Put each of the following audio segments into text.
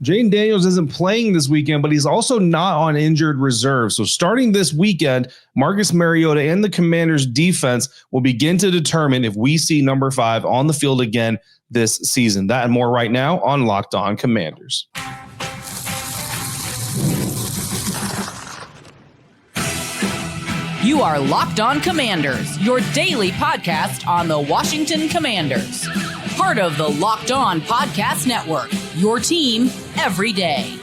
Jayden Daniels isn't playing this weekend, but he's also not on injured reserve. So starting this weekend, Marcus Mariota and the Commanders defense will begin to determine if we see number 5 on the field again this season. That and more right now on Locked On Commanders. You are Locked On Commanders, your daily podcast on the Washington Commanders. Part of the Locked On Podcast Network, your team every day.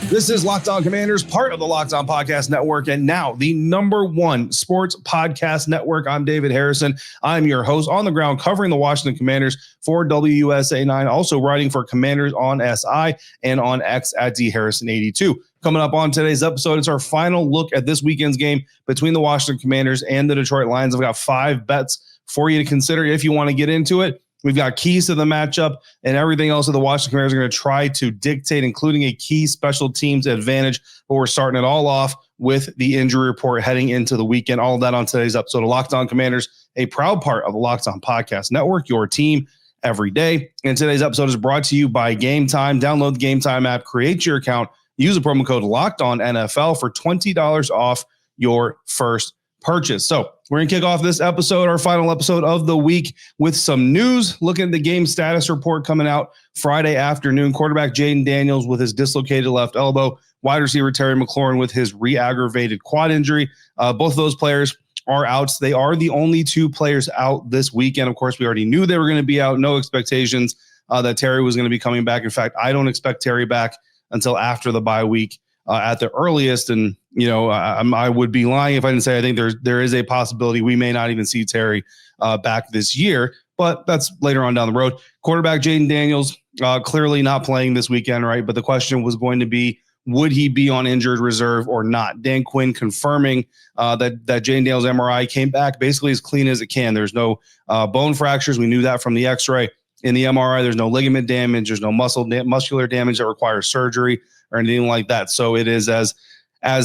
This is Locked On Commanders, part of the Locked On Podcast Network, and now the number 1 sports podcast network. I'm David Harrison. I'm your host on the ground covering the Washington Commanders for WUSA 9, also writing for Commanders on SI and on X at DHarrison82. Coming up on today's episode, it's our final look at this weekend's game between the Washington Commanders and the Detroit Lions. I've got 5 bets for you to consider if you want to get into it. We've got keys to the matchup and everything else that the Washington Commanders are going to try to dictate, including a key special teams advantage. But we're starting it all off with the injury report heading into the weekend. All of that on today's episode of Locked On Commanders, a proud part of the Locked On Podcast Network, your team every day. And today's episode is brought to you by Game Time. Download the Game Time app, create your account, use the promo code LOCKEDONNFL for $20 off your first purchase. So we're going to kick off this episode, our final episode of the week, with some news. Looking at the game status report coming out Friday afternoon. Quarterback Jayden Daniels with his dislocated left elbow. Wide receiver Terry McLaurin with his re-aggravated quad injury. Both of those players are out. They are the only 2 players out this weekend. Of course, we already knew they were going to be out. No expectations that Terry was going to be coming back. In fact, I don't expect Terry back until after the bye week at the earliest. And, you know, I would be lying if I didn't say I think there is a possibility we may not even see Terry back this year, but that's later on down the road. Quarterback Jayden Daniels clearly not playing this weekend, right? But the question was going to be, would he be on injured reserve or not? Dan Quinn confirming that Jayden Daniels' MRI came back basically as clean as it can. There's no bone fractures. We knew that from the X-ray. In the MRI, there's no ligament damage. There's no muscular damage that requires surgery or anything like that. So it is as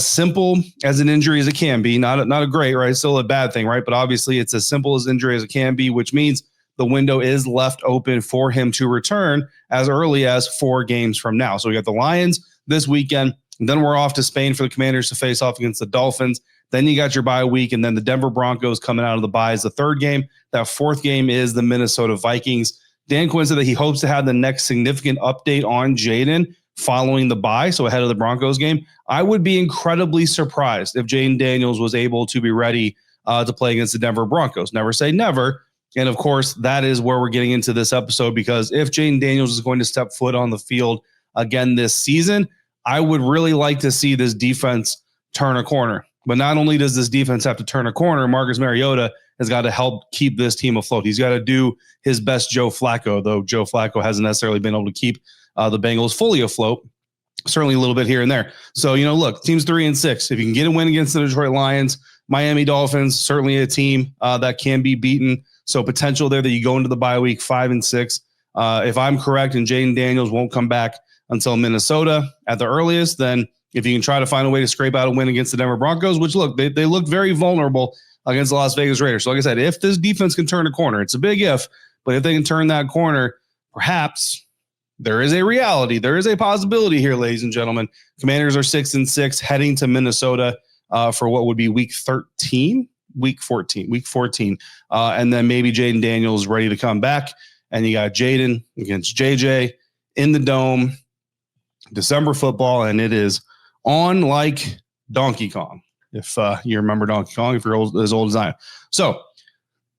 simple as an injury as it can be. Not a great, right? Still a bad thing, right? But obviously it's as simple as injury as it can be, which means the window is left open for him to return as early as 4 games from now. So we got the Lions this weekend. And then we're off to Spain for the Commanders to face off against the Dolphins. Then you got your bye week, and then the Denver Broncos coming out of the bye is the 3rd game. That 4th game is the Minnesota Vikings. Dan Quinn said that he hopes to have the next significant update on Jayden following the bye, so ahead of the Broncos game. I would be incredibly surprised if Jayden Daniels was able to be ready to play against the Denver Broncos. Never say never. And, of course, that is where we're getting into this episode, because if Jayden Daniels is going to step foot on the field again this season, I would really like to see this defense turn a corner. But not only does this defense have to turn a corner, Marcus Mariota has got to help keep this team afloat. He's got to do his best Joe Flacco, though Joe Flacco hasn't necessarily been able to keep the Bengals fully afloat, certainly a little bit here and there. So, you know, look, team's 3-6. If you can get a win against the Detroit Lions, Miami Dolphins, certainly a team that can be beaten. So potential there that you go into the bye week 5-6. If I'm correct and Jayden Daniels won't come back until Minnesota at the earliest, then if you can try to find a way to scrape out a win against the Denver Broncos, which look, they look very vulnerable against the Las Vegas Raiders. So like I said, if this defense can turn a corner, it's a big if, but if they can turn that corner, perhaps there is a reality. There is a possibility here, ladies and gentlemen. Commanders are 6-6 heading to Minnesota for what would be week 14. And then maybe Jayden Daniels ready to come back. And you got Jayden against JJ in the Dome, December football, and it is on like Donkey Kong. If you remember Donkey Kong, if you're as old as I am. So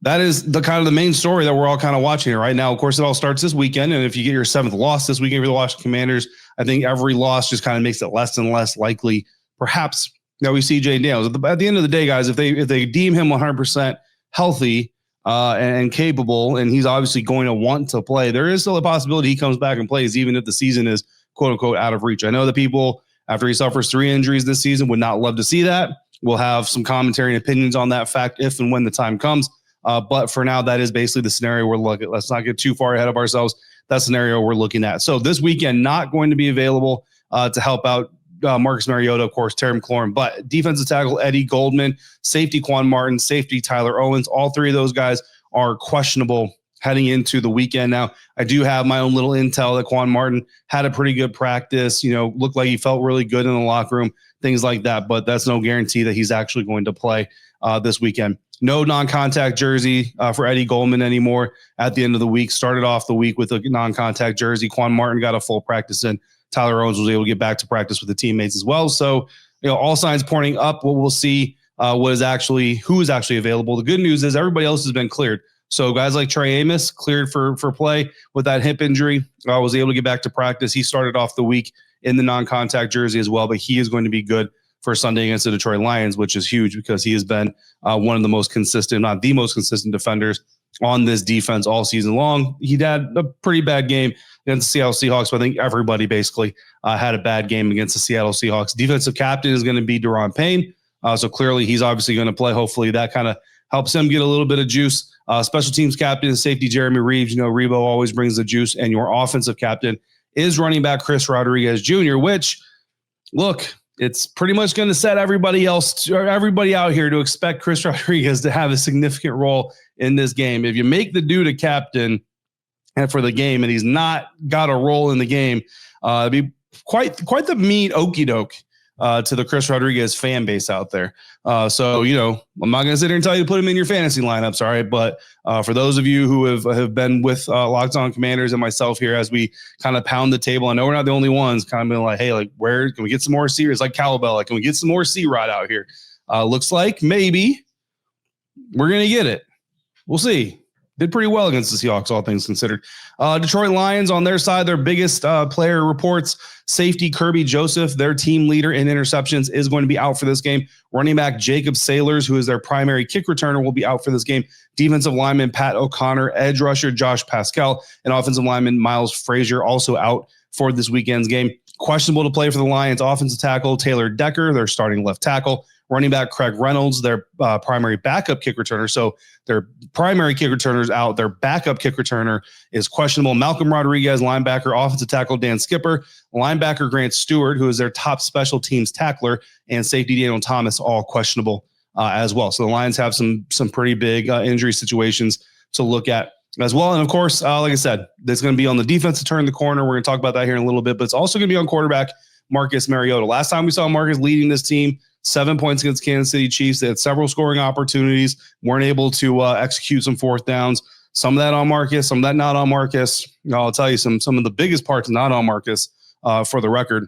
that is the kind of the main story that we're all kind of watching right now. Of course, it all starts this weekend. And if you get your 7th loss this weekend for the Washington Commanders, I think every loss just kind of makes it less and less likely, perhaps, that we see Jayden Daniels. At the end of the day, guys, if they deem him 100% healthy and capable, and he's obviously going to want to play, there is still a possibility he comes back and plays, even if the season is quote unquote out of reach. I know that people, after he suffers 3 injuries this season, would not love to see that. We'll have some commentary and opinions on that fact if and when the time comes. But for now, that is basically the scenario we're looking at. Let's not get too far ahead of ourselves. That scenario we're looking at. So this weekend, not going to be available to help out Marcus Mariota, of course, Terry McLaurin, but defensive tackle Eddie Goldman, safety Quan Martin, safety Tyler Owens. All 3 of those guys are questionable heading into the weekend. Now, I do have my own little intel that Quan Martin had a pretty good practice, looked like he felt really good in the locker room, things like that, but that's no guarantee that he's actually going to play this weekend. No non-contact jersey for Eddie Goldman anymore at the end of the week. Started off the week with a non-contact jersey. Quan Martin got a full practice in. Tyler Owens was able to get back to practice with the teammates as well. So, all signs pointing up. What we'll see who is actually available. The good news is everybody else has been cleared. So guys like Trey Amos cleared for play with that hip injury. Was able to get back to practice. He started off the week in the non-contact jersey as well, but he is going to be good for Sunday against the Detroit Lions, which is huge because he has been one of the most consistent, not the most consistent defenders on this defense all season long. He had a pretty bad game against the Seattle Seahawks, but I think everybody basically had a bad game against the Seattle Seahawks. Defensive captain is going to be Daron Payne. So clearly he's obviously going to play. Hopefully that kind of helps him get a little bit of juice. Special teams captain, safety Jeremy Reeves. Rebo always brings the juice. And your offensive captain is running back Chris Rodriguez Jr., which, look, it's pretty much going to set everybody else or everybody out here to expect Chris Rodriguez to have a significant role in this game. If you make the dude a captain and for the game and he's not got a role in the game, it'd be quite the mean okey doke to the Chris Rodriguez fan base out there. So, I'm not going to sit here and tell you to put him in your fantasy lineups. All right. But for those of you who have been with Locked On Commanders and myself here, as we kind of pound the table, I know we're not the only ones kind of being like, hey, like, where can we get some more C? It's like Cowbell. Like, can we get some more C-Rod out here? Looks like maybe we're going to get it. We'll see. Did pretty well against the Seahawks, all things considered. Detroit Lions on their side, their biggest player reports, safety Kirby Joseph, their team leader in interceptions, is going to be out for this game. Running back Jacob Sailors, who is their primary kick returner, will be out for this game. Defensive lineman Pat O'Connor, edge rusher Josh Pascal, and offensive lineman Miles Frazier also out for this weekend's game. Questionable to play for the Lions. Offensive tackle Taylor Decker, their starting left tackle. Running back Craig Reynolds, their primary backup kick returner. So their primary kick returner is out. Their backup kick returner is questionable. Malcolm Rodriguez, linebacker. Offensive tackle Dan Skipper. Linebacker Grant Stewart, who is their top special teams tackler. And safety Daniel Thomas, all questionable as well. So the Lions have some pretty big injury situations to look at as well. And of course, like I said, that's going to be on the defense to turn the corner. We're going to talk about that here in a little bit. But it's also going to be on quarterback Marcus Mariota. Last time we saw Marcus leading this team, 7 points against Kansas City Chiefs. They had several scoring opportunities, weren't able to execute some fourth downs. Some of that on Marcus, some of that not on Marcus. I'll tell you some of the biggest parts not on Marcus for the record.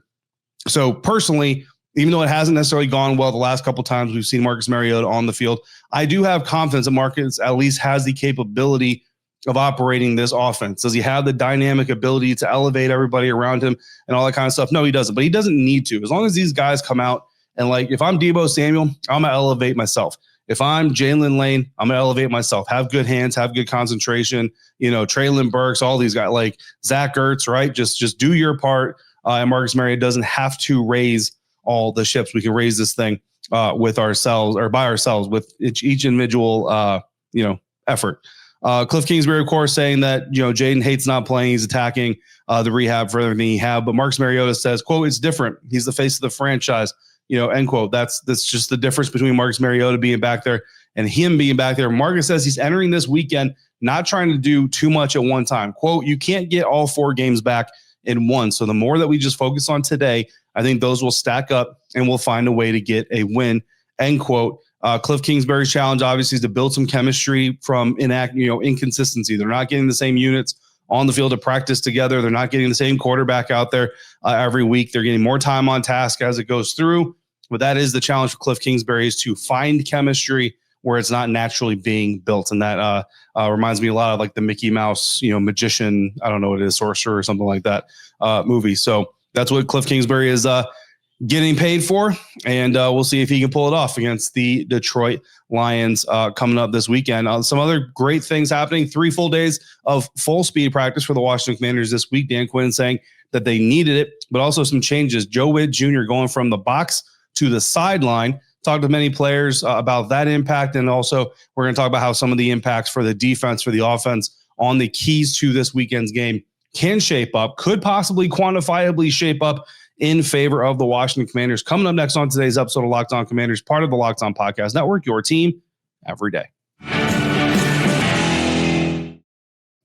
So personally, even though it hasn't necessarily gone well the last couple times we've seen Marcus Mariota on the field, I do have confidence that Marcus at least has the capability of operating this offense. Does he have the dynamic ability to elevate everybody around him and all that kind of stuff? No, he doesn't, but he doesn't need to. As long as these guys come out and, like, if I'm Deebo Samuel, I'm going to elevate myself. If I'm Jalen Lane, I'm going to elevate myself. Have good hands, have good concentration. Traylon Burks, all these guys, like Zach Ertz, right? Just do your part. And Marcus Mariota doesn't have to raise all the ships. We can raise this thing with ourselves or by ourselves with each individual, effort. Cliff Kingsbury, of course, saying that, Jayden hates not playing. He's attacking the rehab for everything he had. But Marcus Mariota says, quote, "It's different. He's the face of the franchise." End quote. That's just the difference between Marcus Mariota being back there and him being back there. Marcus says he's entering this weekend not trying to do too much at one time. Quote, "You can't get all 4 games back in one. So the more that we just focus on today, I think those will stack up and we'll find a way to get a win." End quote. Cliff Kingsbury's challenge, obviously, is to build some chemistry from inconsistency. They're not getting the same units on the field to practice together. They're not getting the same quarterback out there every week. They're getting more time on task as it goes through. But that is the challenge for Cliff Kingsbury, is to find chemistry where it's not naturally being built. And that reminds me a lot of like the Mickey Mouse, magician, I don't know what it is, sorcerer or something like that movie. So that's what Cliff Kingsbury is getting paid for. And we'll see if he can pull it off against the Detroit Lions coming up this weekend. Some other great things happening. 3 full days of full speed practice for the Washington Commanders this week. Dan Quinn saying that they needed it, but also some changes. Joe Witt Jr. going from the box to the sideline. Talked to many players about that impact. And also we're going to talk about how some of the impacts for the defense, for the offense on the keys to this weekend's game can shape up, could possibly quantifiably shape up in favor of the Washington Commanders. Coming up next on today's episode of Locked On Commanders, part of the Locked On Podcast Network, your team every day.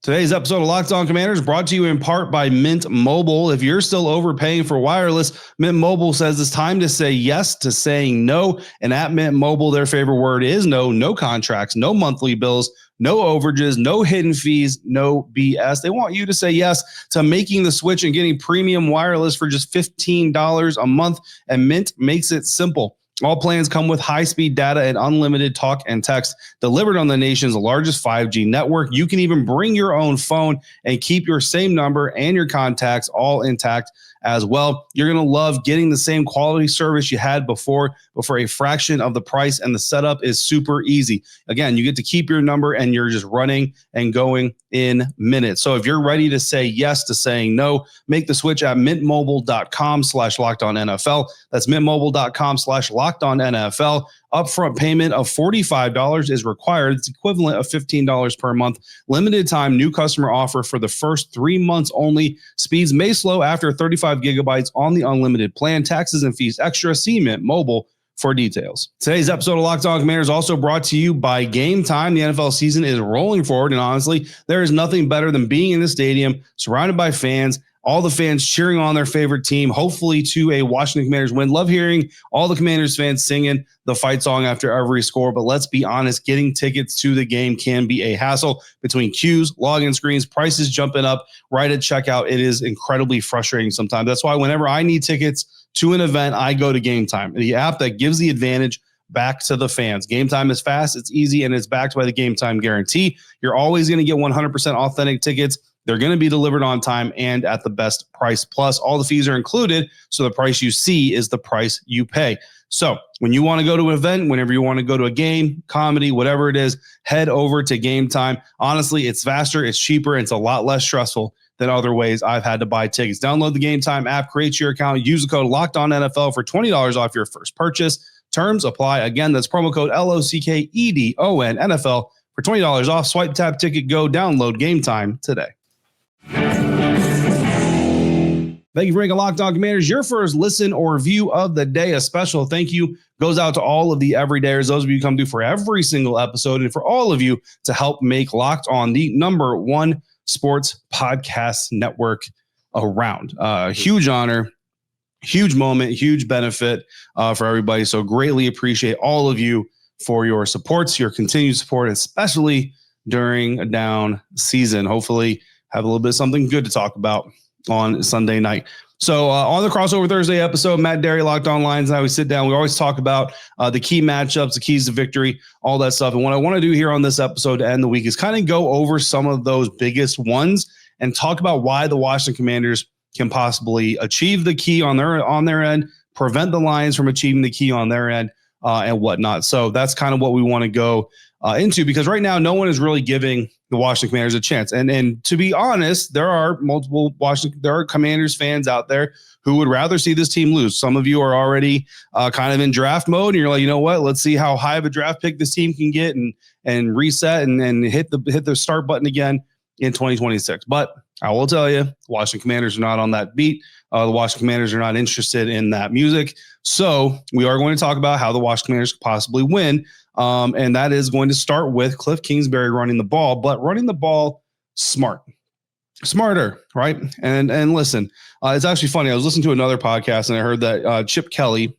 Today's episode of Locked On Commanders brought to you in part by Mint Mobile. If you're still overpaying for wireless, Mint Mobile says it's time to say yes to saying no. And at Mint Mobile, their favorite word is no. No contracts, no monthly bills, no overages, no hidden fees, no BS. They want you to say yes to making the switch and getting premium wireless for just $15 a month. And Mint makes it simple. All plans come with high-speed data and unlimited talk and text delivered on the nation's largest 5G network. You can even bring your own phone and keep your same number and your contacts all intact as well. You're going to love getting the same quality service you had before, but for a fraction of the price, and the setup is super easy. Again, you get to keep your number and you're just running and going in minutes. So if you're ready to say yes to saying no, make the switch at mintmobile.com/lockedonnfl. That's mintmobile.com/lockedonnfl. Upfront payment of $45 is required. It's equivalent of $15 per month. Limited time new customer offer for the first 3 months only. Speeds may slow after 35 gigabytes on the unlimited plan. Taxes and fees extra. See Mint Mobile for details. Today's episode of Locked On Commanders also brought to you by Game Time. The NFL season is rolling forward, and honestly, there is nothing better than being in the stadium, surrounded by fans, all the fans cheering on their favorite team, hopefully to a Washington Commanders win. Love hearing all the Commanders fans singing the fight song after every score, but let's be honest, getting tickets to the game can be a hassle between queues, login screens, prices jumping up right at checkout. It is incredibly frustrating sometimes. That's why whenever I need tickets to an event, I go to Game Time, the app that gives the advantage back to the fans. Game Time is fast, it's easy, and it's backed by the Game Time guarantee. You're always going to get 100% authentic tickets. They're going to be delivered on time and at the best price. Plus, all the fees are included, so the price you see is the price you pay. So when you want to go to an event, whenever you want to go to a game, comedy, whatever it is, head over to Game Time. Honestly, it's faster, it's cheaper, and it's a lot less stressful than other ways I've had to buy tickets. Download the Game Time app, create your account, use the code LOCKEDONNFL for $20 off your first purchase. Terms apply. Again, that's promo code LOCKEDONNFL for $20 off. Swipe, tap, ticket, go. Download Game Time today. Thank you for making Locked On Commanders your first listen or view of the day. A special thank you goes out to all of the everydayers, those of you who come through for every single episode, and for all of you to help make Locked On the #1 sports podcast network around. Huge honor, huge moment, huge benefit for everybody. So greatly appreciate all of you for your supports, your continued support, especially during a down season. Hopefully have a little bit of something good to talk about on Sunday night. So on the Crossover Thursday episode, Matt Derry, Locked On Lions, and I always sit down. We always talk about the key matchups, the keys to victory, all that stuff. And what I want to do here on this episode to end the week is kind of go over some of those biggest ones and talk about why the Washington Commanders can possibly achieve the key on their end, prevent the Lions from achieving the key on their end, and whatnot. So that's kind of what we want to go into, because right now no one is really giving the Washington Commanders a chance. And to be honest, there are Commanders fans out there who would rather see this team lose. Some of you are already kind of in draft mode, and you're like, you know what? Let's see how high of a draft pick this team can get and reset and hit the start button again in 2026. But I will tell you, the Washington Commanders are not on that beat. The Washington Commanders are not interested in that music. So we are going to talk about how the Washington Commanders could possibly win. And that is going to start with Cliff Kingsbury running the ball, but running the ball smarter, right? And listen, it's actually funny. I was listening to another podcast and I heard that Chip Kelly,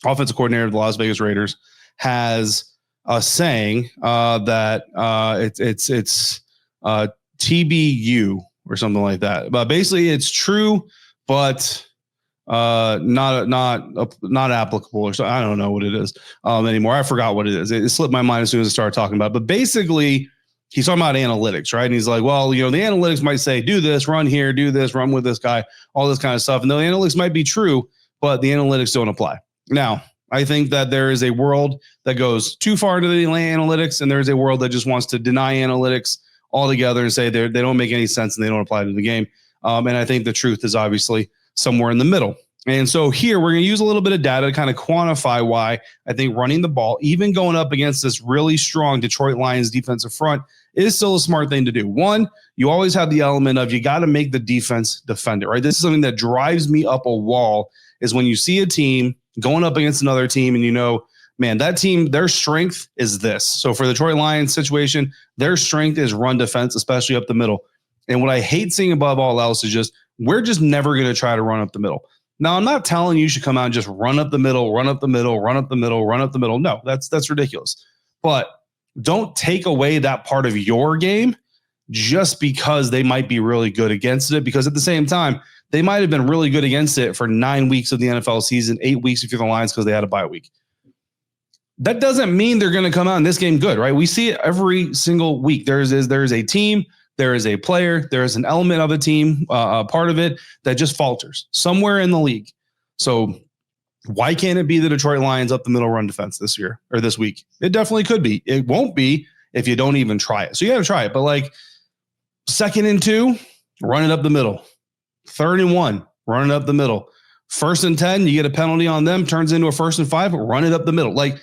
offensive coordinator of the Las Vegas Raiders, has a saying that it's TBU or something like that. But basically, it's true, but not applicable, or so. I don't know what it is anymore. I forgot what it is. It slipped my mind as soon as I started talking about it. But basically, he's talking about analytics, right? And he's like, well, the analytics might say, do this, run here, do this, run with this guy, all this kind of stuff. And the analytics might be true, but the analytics don't apply. Now, I think that there is a world that goes too far into the analytics, and there's a world that just wants to deny analytics altogether and say they don't make any sense and they don't apply to the game. And I think the truth is obviously somewhere in the middle. And so here we're going to use a little bit of data to kind of quantify why I think running the ball, even going up against this really strong Detroit Lions defensive front, is still a smart thing to do. One, you always have the element of you got to make the defense defend it, right? This is something that drives me up a wall, is when you see a team going up against another team and man, that team, their strength is this. So for the Detroit Lions situation, their strength is run defense, especially up the middle. And what I hate seeing above all else is just, we're just never going to try to run up the middle. Now, I'm not telling you should come out and just run up the middle, run up the middle, run up the middle, run up the middle. No, that's ridiculous. But don't take away that part of your game just because they might be really good against it, because at the same time, they might have been really good against it for 9 weeks of the NFL season, 8 weeks if you're the Lions because they had a bye week. That doesn't mean they're going to come out in this game good, right? We see it every single week. There is a team, there is a player, there is an element of a team, a part of it that just falters somewhere in the league. So why can't it be the Detroit Lions up the middle run defense this year or this week? It definitely could be. It won't be if you don't even try it. So you got to try it. But like 2nd and 2, run it up the middle. 3rd and 1, run it up the middle. 1st and 10, you get a penalty on them, turns into a 1st and 5, run it up the middle. Like,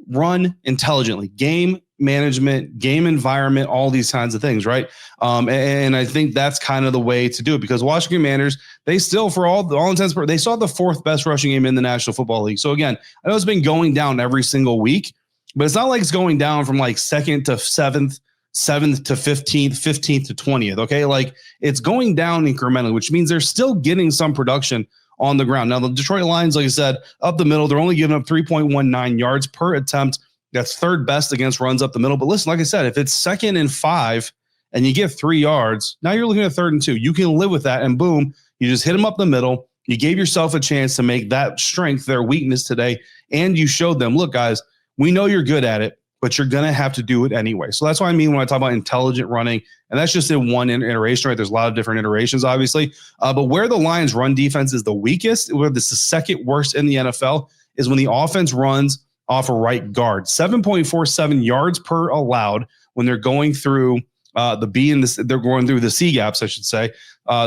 run intelligently. Game management, game environment, all these kinds of things, right? And I think that's kind of the way to do it, because Washington Commanders, they still, for all intents, they saw the 4th best rushing game in the National Football League. So again, I know it's been going down every single week, but it's not like it's going down from like 2nd to 7th, 7th to 15th, 15th to 20th. Okay. Like, it's going down incrementally, which means they're still getting some production on the ground. Now, the Detroit Lions, like I said, up the middle, they're only giving up 3.19 yards per attempt. That's 3rd best against runs up the middle. But listen, like I said, if it's 2nd and 5 and you get 3 yards, now you're looking at 3rd and 2. You can live with that. And boom, you just hit them up the middle. You gave yourself a chance to make that strength their weakness today. And you showed them, look, guys, we know you're good at it, but you're going to have to do it anyway. So that's what I mean when I talk about intelligent running. And that's just in one iteration, right? There's a lot of different iterations, obviously. But where the Lions' run defense is the weakest, where this is 2nd worst in the NFL, is when the offense runs off a right guard. 7.47 yards per allowed when they're going through the B and they're going through the C gaps, I should say.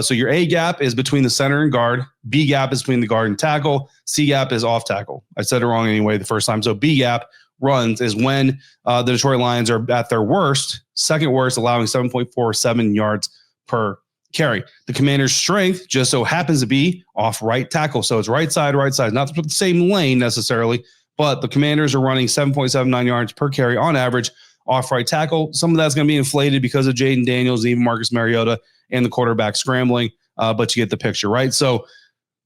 So your A gap is between the center and guard. B gap is between the guard and tackle. C gap is off tackle. I said it wrong anyway the first time. So B gap runs is when the Detroit Lions are at their worst, 2nd worst, allowing 7.47 yards per carry. The Commanders' strength just so happens to be off right tackle. So it's right side, not the same lane necessarily, but the Commanders are running 7.79 yards per carry on average off right tackle. Some of that's going to be inflated because of Jayden Daniels, even Marcus Mariota, and the quarterback scrambling, but you get the picture, right? So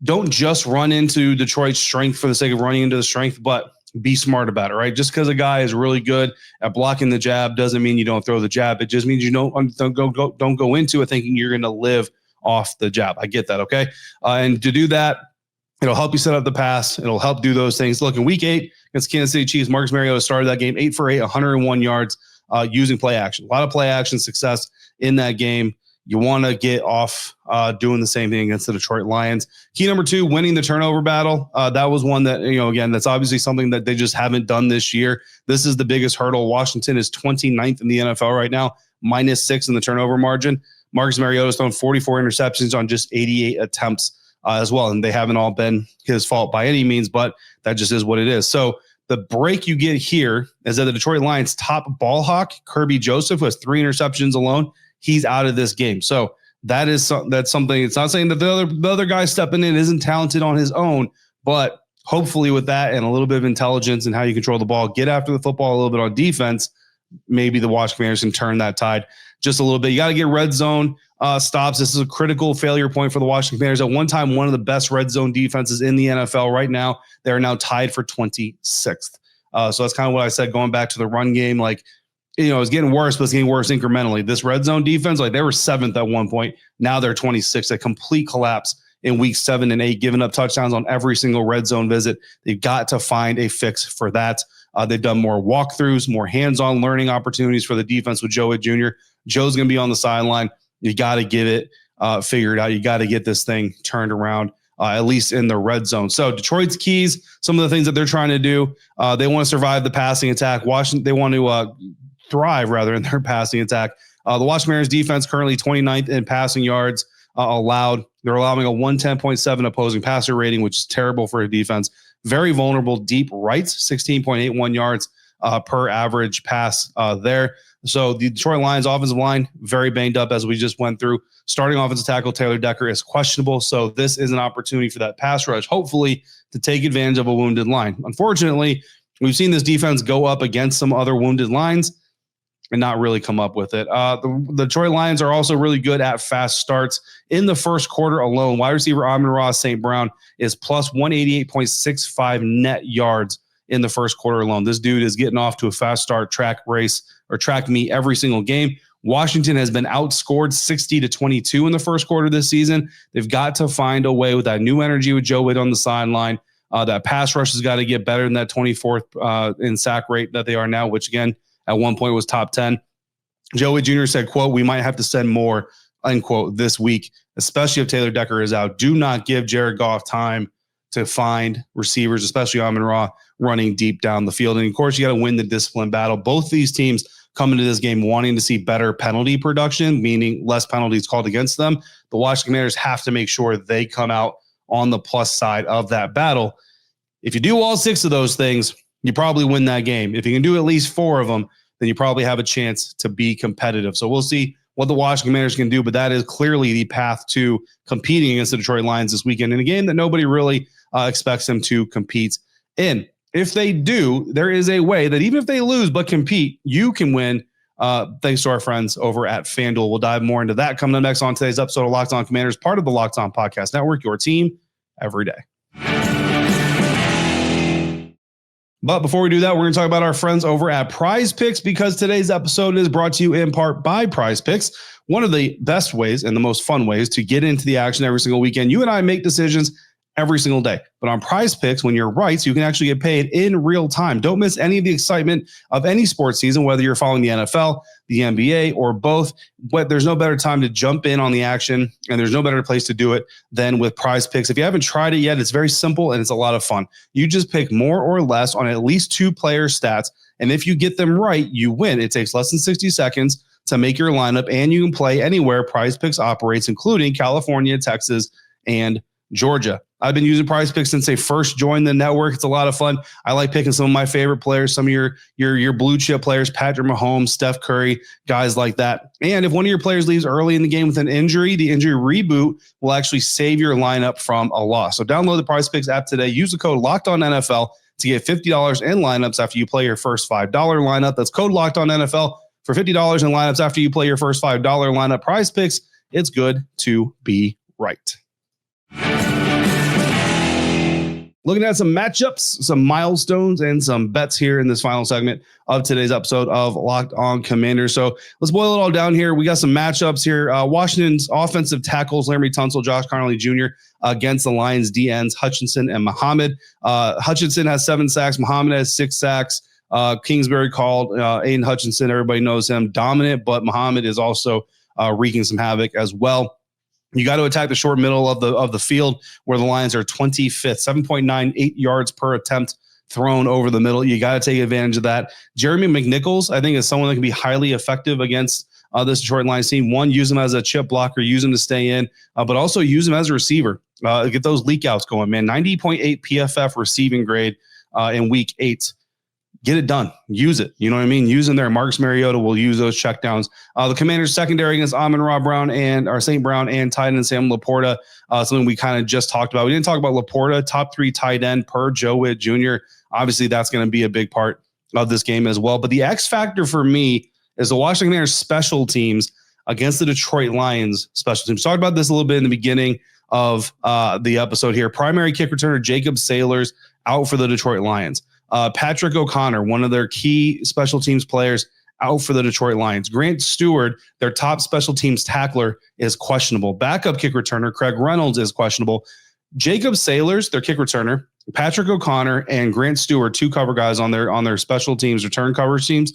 don't just run into Detroit's strength for the sake of running into the strength, but be smart about it, right? Just because a guy is really good at blocking the jab doesn't mean you don't throw the jab. It just means you don't go into it thinking you're going to live off the jab. I get that, okay? And to do that, it'll help you set up the pass. It'll help do those things. Look, in week 8 against Kansas City Chiefs, Marcus Mariota started that game 8 for 8, 101 yards using play action. A lot of play action success in that game. You want to get off doing the same thing against the Detroit Lions. Key number 2, winning the turnover battle. That was one that, again, that's obviously something that they just haven't done this year. This is the biggest hurdle. Washington is 29th in the NFL right now, -6 in the turnover margin. Marcus Mariota's thrown 44 interceptions on just 88 attempts as well. And they haven't all been his fault by any means, but that just is what it is. So the break you get here is that the Detroit Lions' top ball hawk, Kirby Joseph, who has 3 interceptions alone, he's out of this game. So that's something. It's not saying that the other guy stepping in isn't talented on his own, but hopefully with that and a little bit of intelligence and how you control the ball, get after the football a little bit on defense, maybe the Washington Commanders can turn that tide just a little bit. You got to get red zone stops. This is a critical failure point for the Washington Commanders. At one time, one of the best red zone defenses in the NFL. Right now, they're now tied for 26th. So that's kind of what I said going back to the run game. Like, it's getting worse, but it's getting worse incrementally. This red zone defense, like they were 7th at one point. Now they're 26th. A complete collapse in week 7 and 8, giving up touchdowns on every single red zone visit. They've got to find a fix for that. They've done more walkthroughs, more hands-on learning opportunities for the defense with Joe Jr. Joe's going to be on the sideline. You got to get it figured out. You got to get this thing turned around, at least in the red zone. So Detroit's keys, some of the things that they're trying to do, they want to survive the passing attack. Washington, they want to thrive rather in their passing attack. The Washington Commanders defense currently 29th in passing yards allowed. They're allowing a 110.7 opposing passer rating, which is terrible for a defense. Very vulnerable deep rights, 16.81 yards per average pass there. So the Detroit Lions offensive line, very banged up as we just went through. Starting offensive tackle Taylor Decker is questionable. So this is an opportunity for that pass rush, hopefully, to take advantage of a wounded line. Unfortunately, We've seen this defense go up against some other wounded lines and not really come up with it. The Detroit Lions are also really good at fast starts. In the first quarter alone, wide receiver Amon-Ra St. Brown is plus 188.65 net yards in the first quarter alone. This dude is getting off to a fast start track race or track meet every single game. Washington has been outscored 60-22 in the first quarter this season. They've got to find a way with that new energy with Joe Witt on the sideline. That pass rush has got to get better than that 24th in sack rate that they are now, which again, at one point was top 10. Joe Witt Jr. said, quote, "We might have to send more," unquote, this week, especially if Taylor Decker is out. Do not give Jared Goff time to find receivers, especially Amon-Ra, running deep down the field. And of course, you got to win the discipline battle. Both these teams come into this game wanting to see better penalty production, meaning less penalties called against them. The Washington Commanders have to make sure they come out on the plus side of that battle. If you do all 6 of those things, you probably win that game. If you can do at least 4 of them, then you probably have a chance to be competitive. So we'll see what the Washington Commanders can do, but that is clearly the path to competing against the Detroit Lions this weekend in a game that nobody really expects them to compete in. If they do, there is a way that even if they lose but compete, you can win thanks to our friends over at FanDuel. We'll dive more into that coming up next on today's episode of Locked On Commanders, part of the Locked On Podcast Network, your team every day. But before we do that, we're going to talk about our friends over at Prize Picks, because today's episode is brought to you in part by Prize Picks, one of the best ways and the most fun ways to get into the action every single weekend. You and I make decisions every single day. But on Prize Picks, when you're right, so you can actually get paid in real time. Don't miss any of the excitement of any sports season, whether you're following the NFL, the NBA, or both. But there's no better time to jump in on the action, and there's no better place to do it than with Prize Picks. If you haven't tried it yet, it's very simple and it's a lot of fun. You just pick more or less on at least 2 player stats, and if you get them right, you win. It takes less than 60 seconds to make your lineup, and you can play anywhere Prize Picks operates, including California, Texas, and Georgia. I've been using Prize Picks since they first joined the network. It's a lot of fun. I like picking some of my favorite players, some of your blue chip players, Patrick Mahomes, Steph Curry, guys like that. And if one of your players leaves early in the game with an injury, the injury reboot will actually save your lineup from a loss. So download the Prize Picks app today. Use the code LOCKEDONNFL to get $50 in lineups after you play your first $5 lineup. That's code LOCKEDONNFL for $50 in lineups after you play your first $5 lineup. Prize Picks, it's good to be right. Looking at some matchups, some milestones, and some bets here in this final segment of today's episode of Locked On Commanders. So let's boil it all down here. We got some matchups here. Washington's offensive tackles, Laremy Tunsil, Josh Connolly Jr. Against the Lions DNs, Hutchinson and Muhammad. Hutchinson has 7 sacks. Muhammad has 6 sacks. Kingsbury called Aiden Hutchinson. Everybody knows him. Dominant, but Muhammad is also wreaking some havoc as well. You got to attack the short middle of the field, where the Lions are 25th, 7.98 yards per attempt thrown over the middle. You got to take advantage of that. Jeremy McNichols, I think, is someone that can be highly effective against this Detroit Lions team. One, use him as a chip blocker, use him to stay in, but also use him as a receiver. Get those leak outs going, man. 90.8 PFF receiving grade in week 8. Get it done. Use it. You know what I mean? Use them there. Marcus Mariota will use those checkdowns. The Commanders secondary against Amon-Ra St. Brown and tight end Sam Laporta. Something we kind of just talked about. We didn't talk about Laporta, top 3 tight end per Joe Witt Jr. Obviously, that's going to be a big part of this game as well. But the X factor for me is the Washington Commanders special teams against the Detroit Lions special teams. Talked about this a little bit in the beginning of the episode here. Primary kick returner Jacob Sailors out for the Detroit Lions. Patrick O'Connor, one of their key special teams players, out for the Detroit Lions. Grant Stewart, their top special teams tackler, is questionable. Backup kick returner Craig Reynolds is questionable. Jacob Sailors, their kick returner, Patrick O'Connor, and Grant Stewart, 2 cover guys on their special teams, return coverage teams.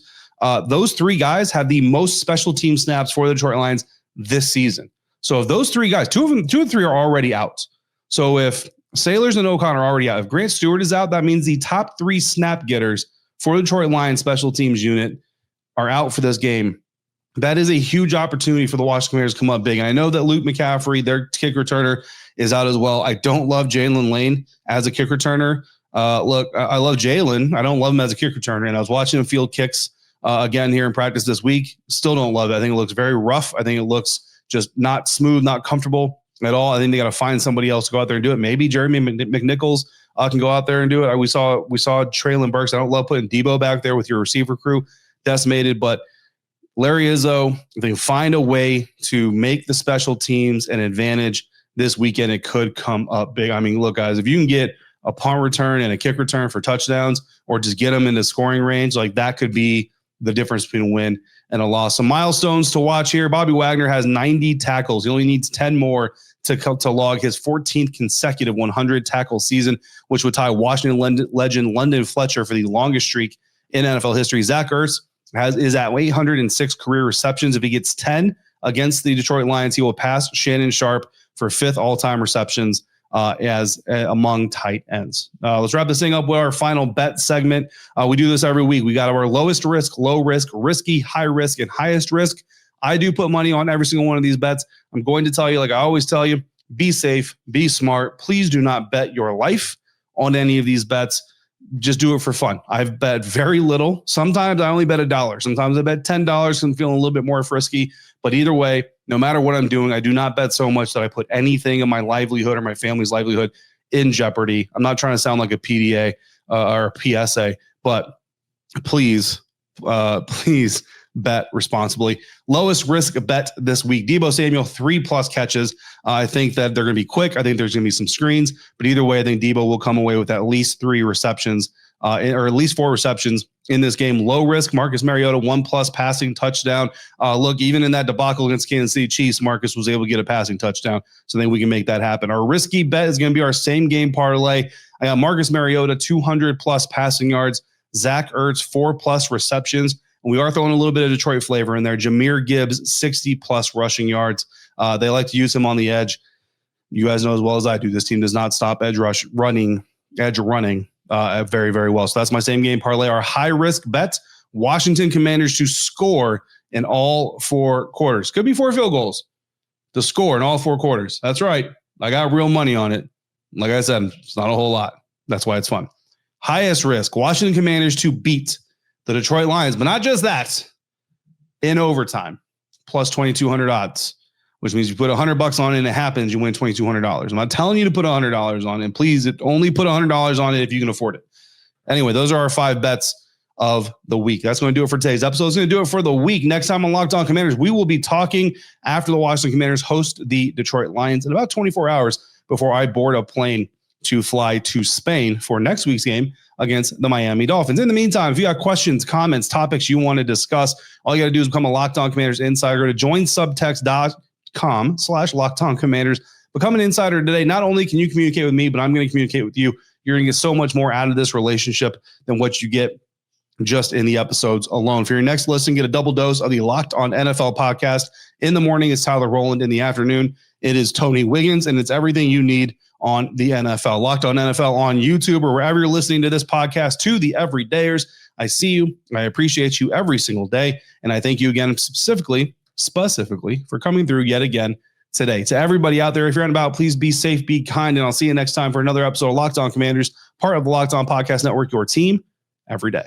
Those 3 guys have the most special team snaps for the Detroit Lions this season. So if those 3 guys, 2 of 3 are already out. So if Sailors and O'Connor are already out, if Grant Stewart is out, that means the top 3 snap getters for the Detroit Lions special teams unit are out for this game. That is a huge opportunity for the Washington Commanders to come up big. And I know that Luke McCaffrey, their kick returner, is out as well. I don't love Jalen Lane as a kick returner. Look, I love Jalen. I don't love him as a kick returner. And I was watching him field kicks again here in practice this week. Still don't love it. I think it looks very rough. I think it looks just not smooth, not comfortable at all. I think they got to find somebody else to go out there and do it. Maybe Jeremy McNichols can go out there and do it. We saw Traylon Burks. I don't love putting Debo back there with your receiver crew decimated, but Larry Izzo, if they find a way to make the special teams an advantage this weekend, it could come up big. I mean, look, guys, if you can get a punt return and a kick return for touchdowns, or just get them into scoring range, like that could be the difference between a win and a loss. Some milestones to watch here. Bobby Wagner has 90 tackles. He only needs 10 more to log his 14th consecutive 100 tackle season, which would tie Washington legend London Fletcher for the longest streak in NFL history. Zach Ertz is at 806 career receptions. If he gets 10 against the Detroit Lions, he will pass Shannon Sharp for 5th all-time receptions among tight ends. Let's wrap this thing up with our final bet segment. We do this every week. We got our lowest risk, low risk, risky, high risk, and highest risk. I do put money on every single one of these bets. I'm going to tell you, like I always tell you, be safe, be smart. Please do not bet your life on any of these bets. Just do it for fun. I've bet very little. Sometimes I only bet $1. Sometimes I bet $10. I'm feeling a little bit more frisky. But either way, no matter what I'm doing, I do not bet so much that I put anything in my livelihood or my family's livelihood in jeopardy. I'm not trying to sound like a PDA or a PSA, but please bet responsibly. Lowest risk bet this week. Deebo Samuel, 3+ catches. I think that they're going to be quick. I think there's going to be some screens, but either way, I think Deebo will come away with at least 3 receptions or at least 4 receptions in this game. Low risk, Marcus Mariota, 1+ passing touchdown. Look, even in that debacle against Kansas City Chiefs, Marcus was able to get a passing touchdown. So I think we can make that happen. Our risky bet is going to be our same game parlay. I got Marcus Mariota, 200+ passing yards. Zach Ertz, 4+ receptions. And we are throwing a little bit of Detroit flavor in there. Jahmyr Gibbs, 60+ rushing yards. They like to use him on the edge. You guys know as well as I do, this team does not stop edge running very, very well. So that's my same game parlay. Our high risk bet, Washington Commanders to score in all 4 quarters. Could be 4 field goals to score in all 4 quarters. That's right. I got real money on it. Like I said, it's not a whole lot. That's why it's fun. Highest risk, Washington Commanders to beat the Detroit Lions, but not just that, in overtime, plus 2,200 odds, which means you put $100 on it and it happens, you win $2,200. I'm not telling you to put $100 on it. Please only put $100 on it if you can afford it. Anyway, those are our 5 bets of the week. That's going to do it for today's episode. It's going to do it for the week. Next time on Locked On Commanders, we will be talking after the Washington Commanders host the Detroit Lions in about 24 hours before I board a plane to fly to Spain for next week's game against the Miami Dolphins. In the meantime, if you got questions, comments, topics you want to discuss, all you got to do is become a Locked On Commanders insider. Go to joinsubtext.com/LockedOnCommanders. Become an insider today. Not only can you communicate with me, but I'm going to communicate with you. You're going to get so much more out of this relationship than what you get just in the episodes alone. For your next listen, get a double dose of the Locked On NFL podcast. In the morning, it's Tyler Rowland. In the afternoon, it is Tony Wiggins, and it's everything you need on the NFL. Locked On NFL on YouTube or wherever you're listening to this podcast. To the everydayers, I see you. I appreciate you every single day. And I thank you again specifically for coming through yet again today. To everybody out there, if you're on about, please be safe, be kind, and I'll see you next time for another episode of Locked On Commanders, part of the Locked On Podcast Network, your team every day.